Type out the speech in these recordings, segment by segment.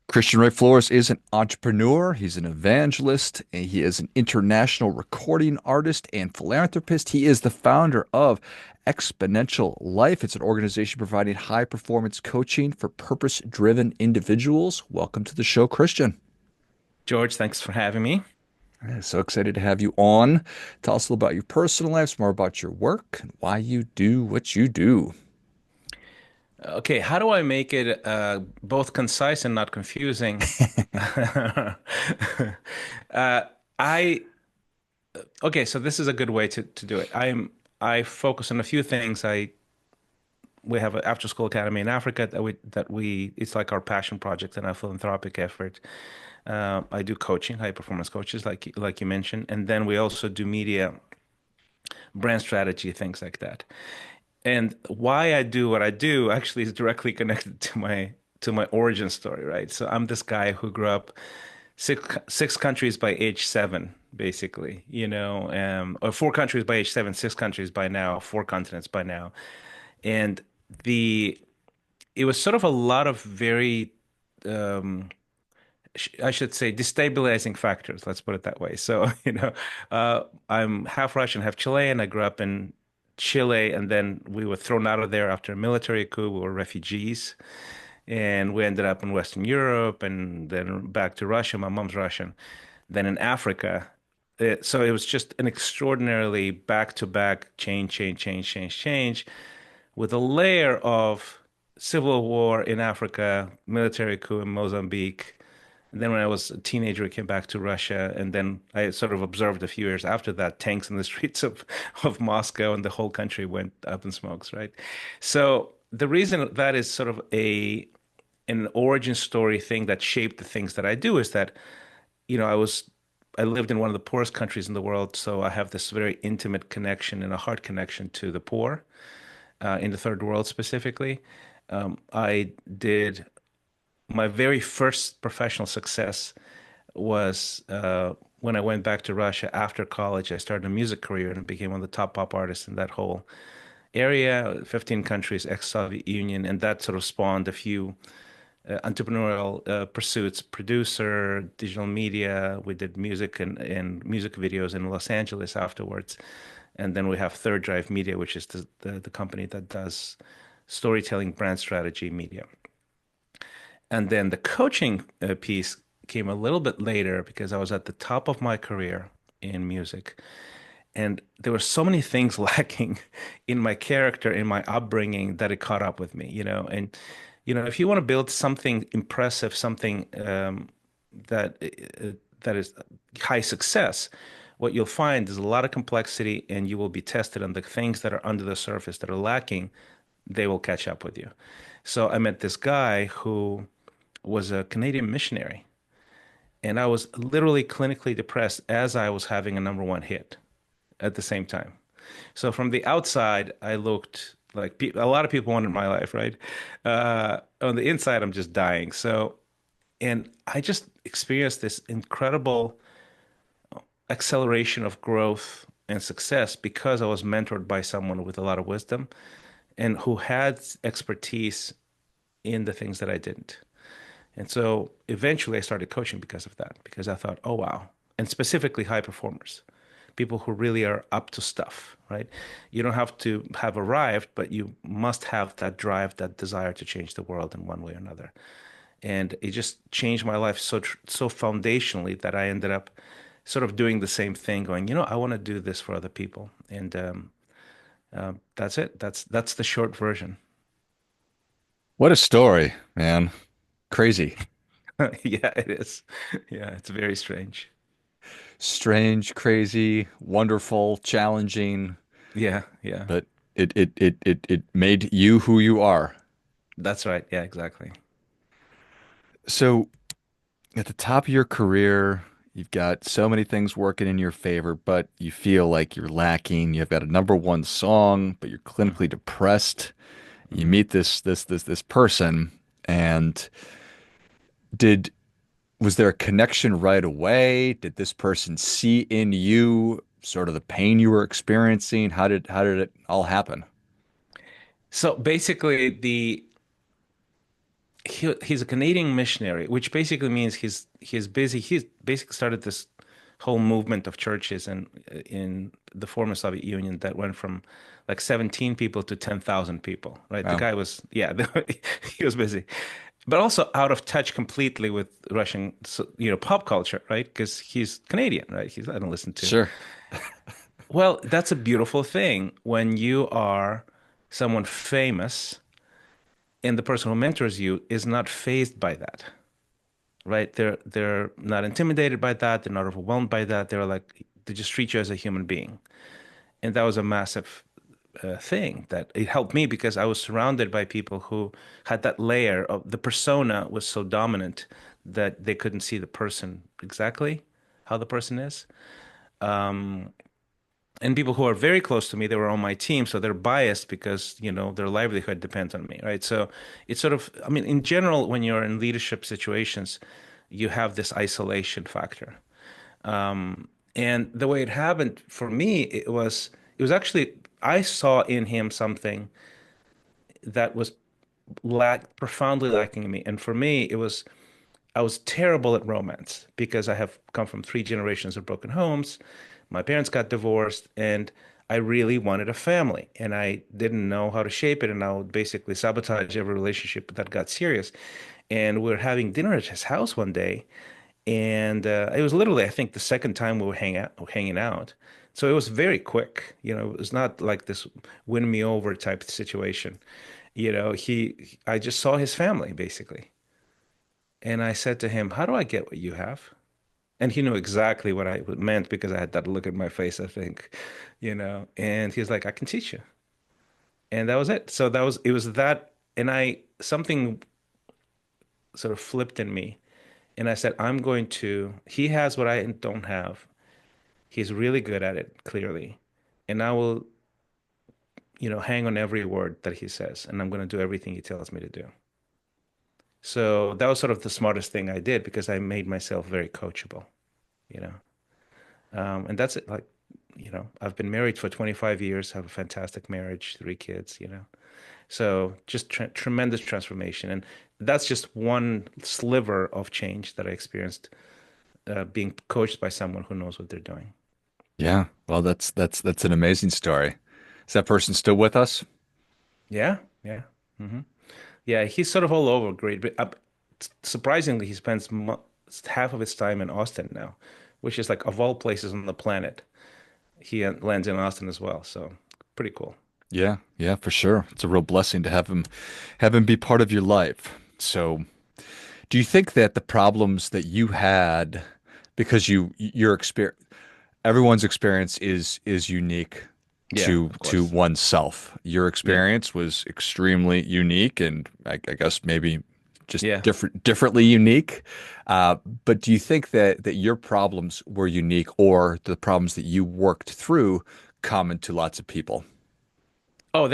Christian Ray Flores is an entrepreneur, he's an evangelist, and he is an international recording artist and philanthropist. He is the founder of Exponential Life. It's an organization providing high performance coaching for purpose driven individuals. Welcome to the show, Christian. George, thanks for having me. So excited to have you on. Tell us a little about your personal life, more about your work, and why you do what you do. Okay, how do I make it both concise and not confusing? Uh, I okay, so this is a good way to do it. I focus on a few things. We have an after school academy in Africa that we it's like our passion project and our philanthropic effort. I do coaching, high performance coaches, like you mentioned, and then we also do media, brand strategy, things like that. And why I do what I do actually is directly connected to my origin story, right? So I'm this guy who grew up six countries by age seven, basically, or four countries by age seven, six countries by now, four continents by now. And the it was sort of a lot of very I should say destabilizing factors, let's put it that way. So, I'm half Russian, half Chilean. I grew up in Chile, and then we were thrown out of there after a military coup. We were refugees, and we ended up in Western Europe and then back to Russia. My mom's Russian. Then in Africa. So it was just an extraordinarily back-to-back change, with a layer of civil war in Africa, military coup in Mozambique. And then when I was a teenager, I came back to Russia, and then I sort of observed a few years after that tanks in the streets of Moscow, and the whole country went up in smokes, right? So the reason that is sort of a an origin story thing that shaped the things that I do is that, I lived in one of the poorest countries in the world, so I have this very intimate connection and a heart connection to the poor, in the third world specifically. I did my very first professional success was when I went back to Russia after college. I started a music career and became one of the top pop artists in that whole area, 15 countries, ex-Soviet Union, and that sort of spawned a few entrepreneurial pursuits, producer, digital media. We did music and music videos in Los Angeles afterwards. And then we have Third Drive Media, which is the company that does storytelling, brand strategy, media. And then the coaching piece came a little bit later because I was at the top of my career in music. And there were so many things lacking in my character, in my upbringing, that it caught up with me, And, if you want to build something impressive, something that that is high success, what you'll find is a lot of complexity, and you will be tested on the things that are under the surface that are lacking. They will catch up with you. So I met this guy who was a Canadian missionary, and I was literally clinically depressed as I was having a number one hit at the same time. So from the outside, I looked like a lot of people wanted my life, right? On the inside, I'm just dying. And I just experienced this incredible acceleration of growth and success because I was mentored by someone with a lot of wisdom and who had expertise in the things that I didn't. And so eventually I started coaching because of that, because I thought, oh, wow. And specifically high performers, people who really are up to stuff, right? You don't have to have arrived, but you must have that drive, that desire to change the world in one way or another. And it just changed my life so foundationally that I ended up sort of doing the same thing, going, I want to do this for other people. And that's it. That's the short version. What a story, man. Crazy. Yeah, it is. Yeah, it's very strange. Strange, crazy, wonderful, challenging, Yeah, yeah. but it made you who you are. That's right. Yeah, exactly. So at the top of your career, you've got so many things working in your favor, but you feel like you're lacking. You've got a number one song, but you're clinically depressed. You Mm-hmm. meet this person, and did was there a connection right away? Did this person see in you sort of the pain you were experiencing? How did it all happen? So basically, he's a Canadian missionary, which basically means he's busy. He's basically started this whole movement of churches in the former Soviet Union that went from like 17 people to 10,000 people, right? The Wow. guy was, yeah, he was busy, but also out of touch completely with Russian, pop culture, right? Because he's Canadian, right? I don't listen to. Sure. Well, that's a beautiful thing when you are someone famous and the person who mentors you is not fazed by that, right? They're not intimidated by that. They're not overwhelmed by that. They just treat you as a human being. And that was a massive thing that it helped me because I was surrounded by people who had that layer of the persona was so dominant that they couldn't see the person exactly how the person is. And people who are very close to me, they were on my team, so they're biased because, their livelihood depends on me, right? So it's sort of, I mean, in general, when you're in leadership situations, you have this isolation factor. And the way it happened for me, it was actually, I saw in him something that was profoundly lacking in me. And for me, I was terrible at romance because I have come from three generations of broken homes. My parents got divorced, and I really wanted a family, and I didn't know how to shape it, and I would basically sabotage every relationship that got serious. And we were having dinner at his house one day, and it was literally, I think, the second time we were hanging out. So it was very quick. It was not like this win me over type situation. I just saw his family basically. And I said to him, "How do I get what you have?" And he knew exactly what I meant because I had that look in my face, I think, And he was like, "I can teach you." And that was it. So it was that. And something sort of flipped in me. And I said, he has what I don't have. He's really good at it, clearly. And I will, hang on every word that he says. And I'm going to do everything he tells me to do. So that was sort of the smartest thing I did because I made myself very coachable, you know. And that's it. Like, I've been married for 25 years, have a fantastic marriage, three kids. So just tremendous transformation. And that's just one sliver of change that I experienced being coached by someone who knows what they're doing. Yeah. Well, that's an amazing story. Is that person still with us? Yeah, yeah. hmm Yeah, he's sort of all over great, but surprisingly, he spends mo half of his time in Austin now, which is like of all places on the planet. He lands in Austin as well, so pretty cool. Yeah, yeah, for sure. It's a real blessing to have him be part of your life. So, do you think that the problems that you had, because your experience, everyone's experience is unique Yeah, to of to course. oneself. Your Yeah, experience was extremely unique, and I guess maybe just yeah. differently unique. Uh, but do you think that your problems were unique, or the problems that you worked through common to lots of people? Oh,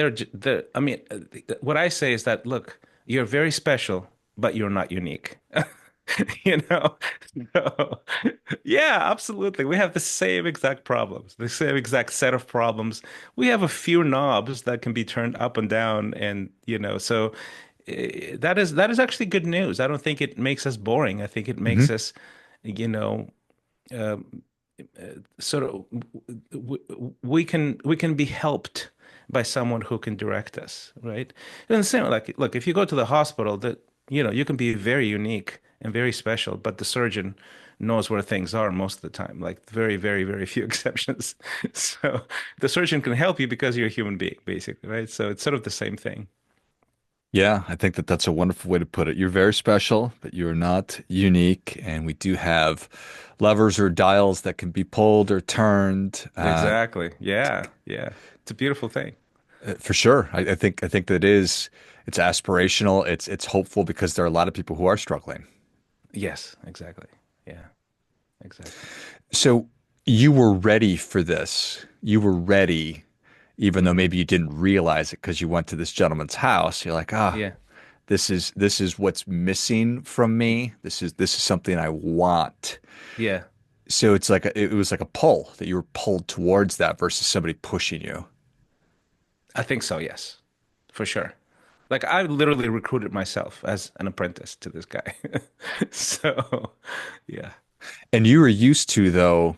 I mean, what I say is that, look, you're very special, but you're not unique. You know? So, yeah, absolutely. We have the same exact problems, the same exact set of problems. We have a few knobs that can be turned up and down, and so that is actually good news. I don't think it makes us boring. I think it makes Hmm. us, you know, um, sort of we can be helped by someone who can direct us, right? And the same, like, look, if you go to the hospital, that you can be very unique and very special, but the surgeon knows where things are most of the time, like very, very, very few exceptions. So the surgeon can help you because you're a human being, basically, right? So it's sort of the same thing. Yeah, I think that that's a wonderful way to put it. You're very special, but you're not unique. And we do have levers or dials that can be pulled or turned. Exactly. Yeah. Yeah. It's a beautiful thing. For sure. I think that it's aspirational. It's hopeful because there are a lot of people who are struggling. Yes, exactly. Yeah, exactly. So you were ready for this. You were ready, even though hmm maybe you didn't realize it because you went to this gentleman's house. You're like, Yeah. this is what's missing from me. This is something I want. Yeah. So it was like a pull that you were pulled towards that versus somebody pushing you. I think so, yes, for sure. Like I literally recruited myself as an apprentice to this guy. So, yeah. And you were used to, though,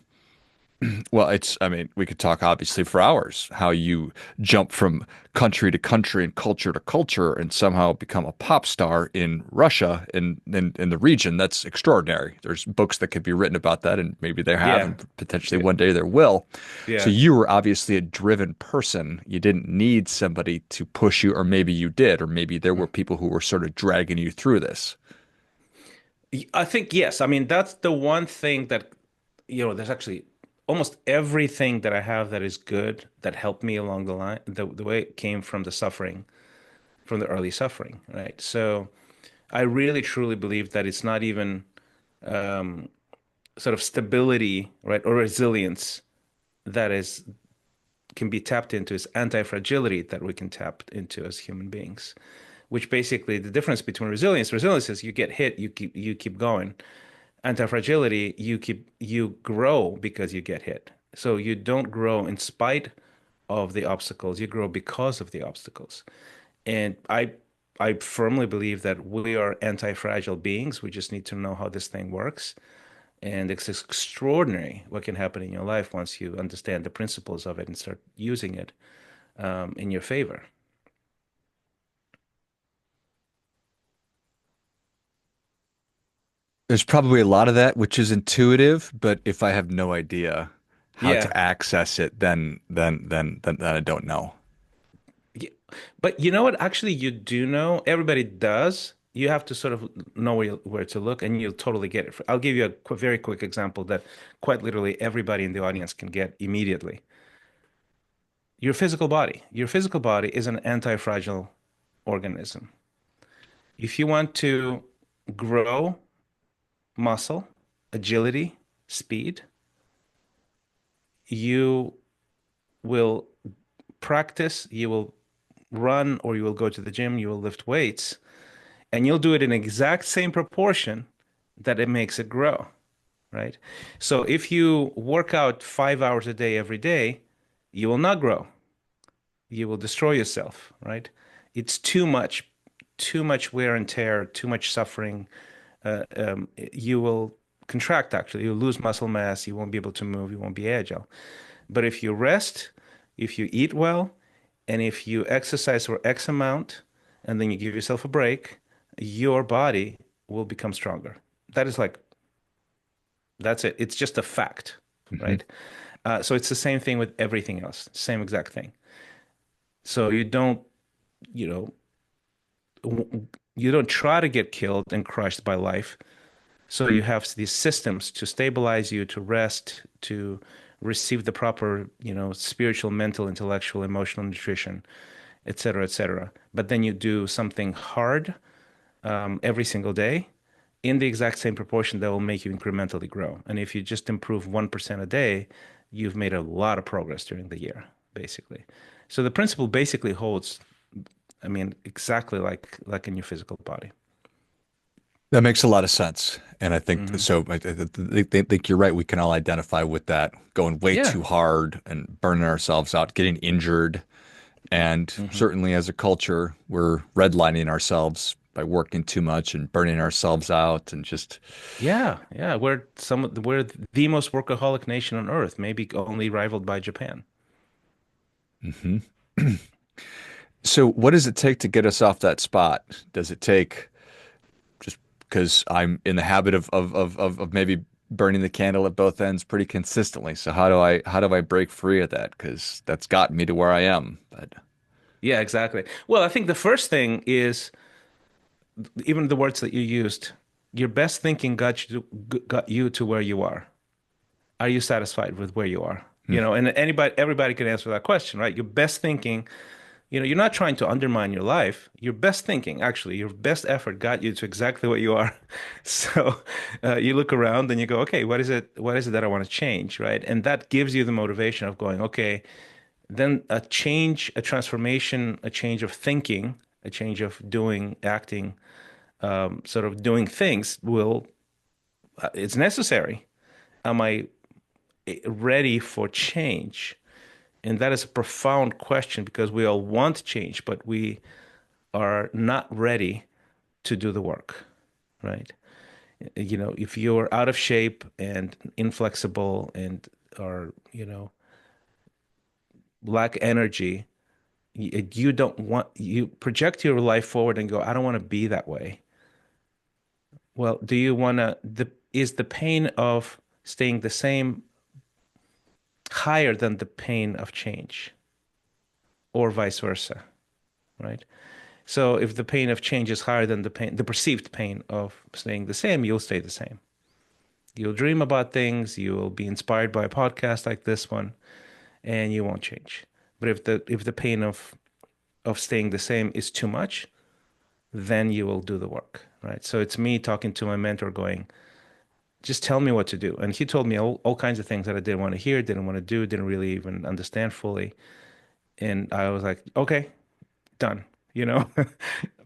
well, I mean, we could talk obviously for hours how you jump from country to country and culture to culture and somehow become a pop star in Russia in the region. That's extraordinary. There's books that could be written about that, and maybe there have, Yeah. and potentially Yeah. one day there will. So Yeah. you were obviously a driven person. You didn't need somebody to push you, or maybe you did, or maybe there were people who were sort of dragging you through this. I think yes. I mean, that's the one thing that, there's actually almost everything that I have that is good that helped me along the line, the way it came from the suffering, from the early suffering, right? So I really truly believe that it's not even um, sort of stability, right, or resilience that is can be tapped into. Is anti-fragility that we can tap into as human beings, which basically the difference between resilience is you get hit, you keep going. Anti-fragility, you grow because you get hit. So you don't grow in spite of the obstacles, you grow because of the obstacles. And I firmly believe that we are anti-fragile beings. We just need to know how this thing works. And it's extraordinary what can happen in your life once you understand the principles of it and start using it in your favor. There's probably a lot of that which is intuitive, but if I have no idea how Yeah. to access it, then I don't know. Yeah. But you know what? Actually, you do know. Everybody does. You have to sort of know where to look, and you'll totally get it. I'll give you a very quick example that quite literally everybody in the audience can get immediately. Your physical body. Your physical body is an anti-fragile organism. If you want to grow muscle, agility, speed, you will practice, you will run, or you will go to the gym, you will lift weights, and you'll do it in exact same proportion that it makes it grow, right? So if you work out 5 hours a day every day, you will not grow. You will destroy yourself, right? It's too much wear and tear, too much suffering. You will contract actually. You'll lose muscle mass. You won't be able to move. You won't be agile. But if you rest, if you eat well, and if you exercise for X amount, and then you give yourself a break, your body will become stronger. That is like, that's it. It's just a fact, Mhm. right? So it's the same thing with everything else, same exact thing. So you don't, you know, you don't try to get killed and crushed by life. So you have these systems to stabilize you, to rest, to receive the proper, spiritual, mental, intellectual, emotional nutrition, et cetera, et cetera. But then you do something hard every single day in the exact same proportion that will make you incrementally grow. And if you just improve 1% a day, you've made a lot of progress during the year, basically. So the principle basically holds, I mean, exactly like in your physical body. That makes a lot of sense. And I think Hmm. so. Think you're right. We can all identify with that going way Yeah. too hard and burning ourselves out, getting injured. And Hmm. certainly as a culture, we're redlining ourselves by working too much and burning ourselves out and just, Yeah, yeah. We're the most workaholic nation on earth, maybe only rivaled by Japan. Mhm. So what does it take to get us off that spot? Does it take just because I'm in the habit of maybe burning the candle at both ends pretty consistently. So how do I break free of that? Because that's gotten me to where I am. But Yeah, exactly. Well, I think the first thing is even the words that you used. Your best thinking got you to where you are you satisfied with where you are? hmm, And everybody can answer that question, right? Your best thinking, you're not trying to undermine your life. Your best thinking, actually, your best effort got you to exactly what you are. So you look around and you go, okay, what is it? What is it that I want to change, right? And that gives you the motivation of going, okay, then a change, a transformation, a change of thinking, a change of doing, acting, sort of doing things it's necessary. Am I ready for change? And that is a profound question because we all want change, but we are not ready to do the work, right? If you're out of shape and inflexible and are, lack energy, you don't want, you project your life forward and go, I don't want to be that way. Well, do you want to, is the pain of staying the same higher than the pain of change or vice versa, right? So if the pain of change is higher than the perceived pain of staying the same, you'll stay the same. You'll dream about things, you'll be inspired by a podcast like this one, and you won't change. But if the pain of staying the same is too much, then you will do the work, right? So it's me talking to my mentor going, just tell me what to do. And he told me all kinds of things that I didn't want to hear, didn't want to do, didn't really even understand fully. And I was like, okay, done, you know,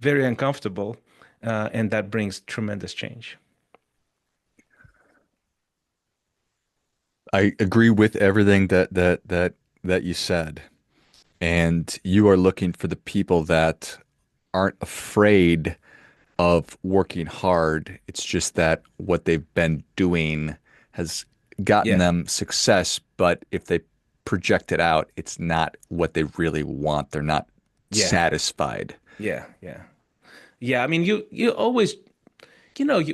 very uncomfortable. And that brings tremendous change. I agree with everything that you said. And you are looking for the people that aren't afraid of working hard. It's just that what they've been doing has gotten Yeah. them success, but if they project it out, it's not what they really want. They're not Yeah. satisfied. Yeah. Yeah. Yeah. I mean, you always,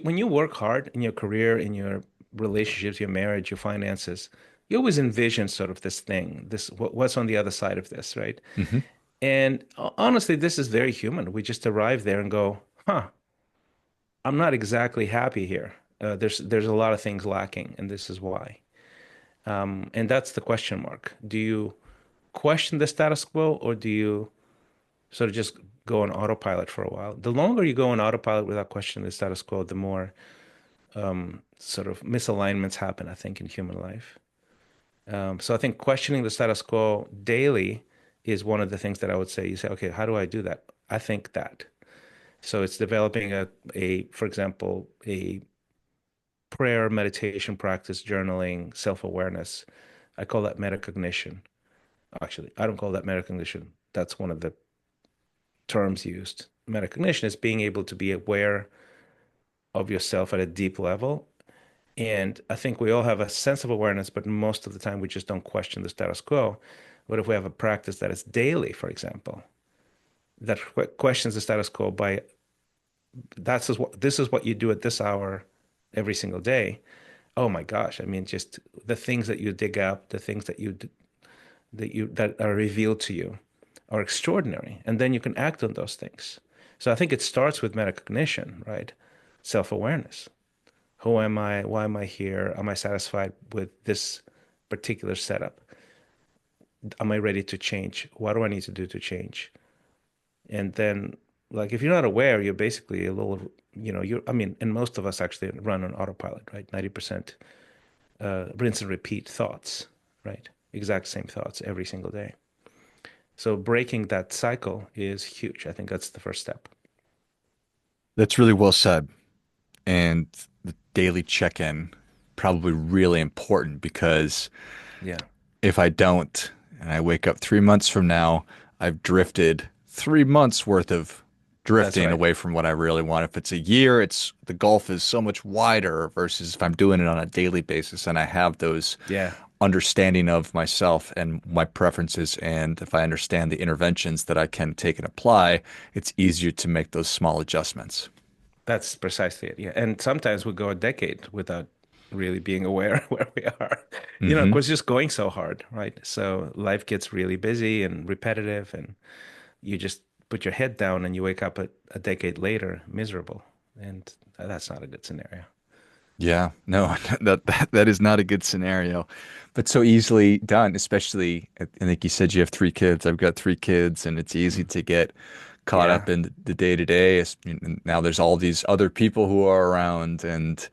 when you work hard in your career, in your relationships, your marriage, your finances, you always envision sort of this thing, what's on the other side of this, right? Hmm. And honestly, this is very human. We just arrive there and go, huh, I'm not exactly happy here. There's a lot of things lacking, and this is why. And that's the question mark. Do you question the status quo, or do you sort of just go on autopilot for a while? The longer you go on autopilot without questioning the status quo, the more sort of misalignments happen, I think, in human life. So I think questioning the status quo daily is one of the things that I would say. You say, okay, how do I do that? I think that. So it's developing for example, a prayer, meditation practice, journaling, self-awareness. I call that metacognition. Actually, I don't call that metacognition. That's one of the terms used. Metacognition is being able to be aware of yourself at a deep level. And I think we all have a sense of awareness, but most of the time we just don't question the status quo. But if we have a practice that is daily, for example, that questions the status quo by this is what you do at this hour every single day. Oh my gosh, I mean, just the things that you dig up, the things that are revealed to you are extraordinary, and then you can act on those things. So I think it starts with metacognition, right? Self-awareness. Who am I? Why am I here? Am I satisfied with this particular setup? Am I ready to change? What do I need to do to change? And then, like, if you're not aware, you're basically a little, I mean, and most of us actually run on autopilot, right? 90% rinse and repeat thoughts, right? Exact same thoughts every single day. So breaking that cycle is huge. I think that's the first step. That's really well said. And the daily check-in probably really important because Yeah, if I don't, and I wake up 3 months from now, I've drifted 3 months worth of that's drifting right. away from what I really want. If it's a year, it's the gulf is so much wider versus if I'm doing it on a daily basis and I have those Yeah, understanding of myself and my preferences. And if I understand the interventions that I can take and apply, it's easier to make those small adjustments. that's precisely it. Yeah. And sometimes we go a decade without really being aware where we are. Of Hmm. course, just going so hard, right? So life gets really busy and repetitive, and you just put your head down and you wake up a decade later miserable. And that's not a good scenario. Yeah, no, that is not a good scenario, but so easily done, especially I think you said you have 3 kids. I've got 3 kids, and it's easy Mm. to get caught Yeah. up in the day to day. Now there's all these other people who are around and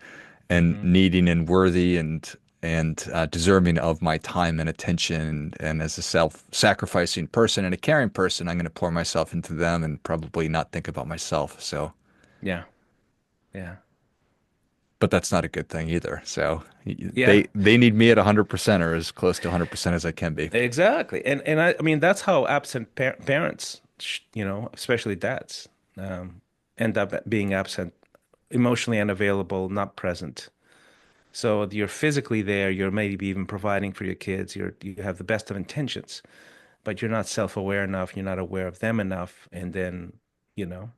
Hmm. needing and worthy and deserving of my time and attention. And as a self-sacrificing person and a caring person, I'm going to pour myself into them and probably not think about myself. So. Yeah. Yeah. But that's not a good thing either. So Yeah. they need me at 100% or as close to 100% as I can be. Exactly. And I mean, that's how absent parents especially dads, end up being absent, emotionally unavailable, not present. So you're physically there, you're maybe even providing for your kids, you have the best of intentions, but you're not self-aware enough, you're not aware of them enough, and then, you know,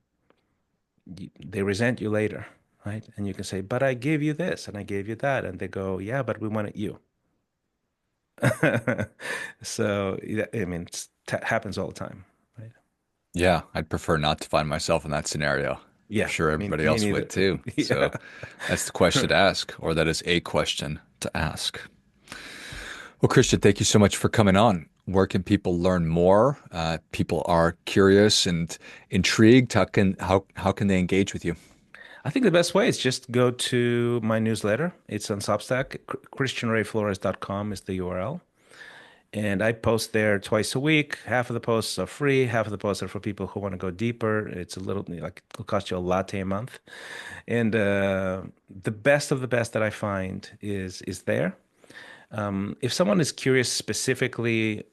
they resent you later, right? And you can say, "But I gave you this and I gave you that," and they go, "Yeah, but we wanted you." So, yeah, I mean, happens all the time, right? Yeah, I'd prefer not to find myself in that scenario. I'm Yeah, sure me, everybody me else neither. would too. Yeah. So that's the question to ask, or that is a question to ask. Well, Christian, thank you so much for coming on. Where can people learn more? People are curious and intrigued. How can they engage with you? I think the best way is just go to my newsletter. It's on Substack. ChristianRayFlores.com is the URL. And I post there twice a week. Half of the posts are free. Half of the posts are for people who want to go deeper. It's a little like it'll cost you a latte a month. And the best of the best that I find is there. If someone is curious specifically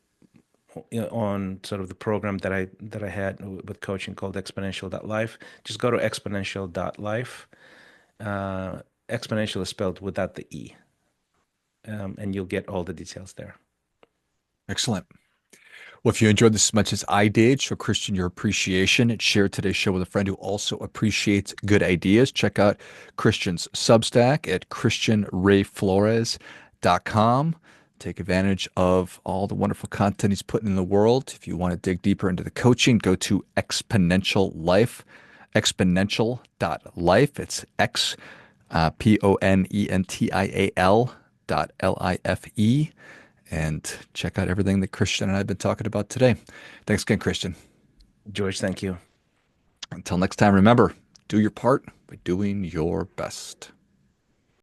on sort of the program that I had with coaching called Exponential.life, just go to Exponential.life. Exponential is spelled without the E, and you'll get all the details there. Excellent. Well, if you enjoyed this as much as I did, show Christian your appreciation and share today's show with a friend who also appreciates good ideas. Check out Christian's Substack at christianrayflores.com. Take advantage of all the wonderful content he's putting in the world. If you want to dig deeper into the coaching, go to Exponential Life, exponential.life. It's Ponential .life, and check out everything that Christian and I have been talking about today. Thanks again, Christian. George, thank you. Until next time, remember, do your part by doing your best.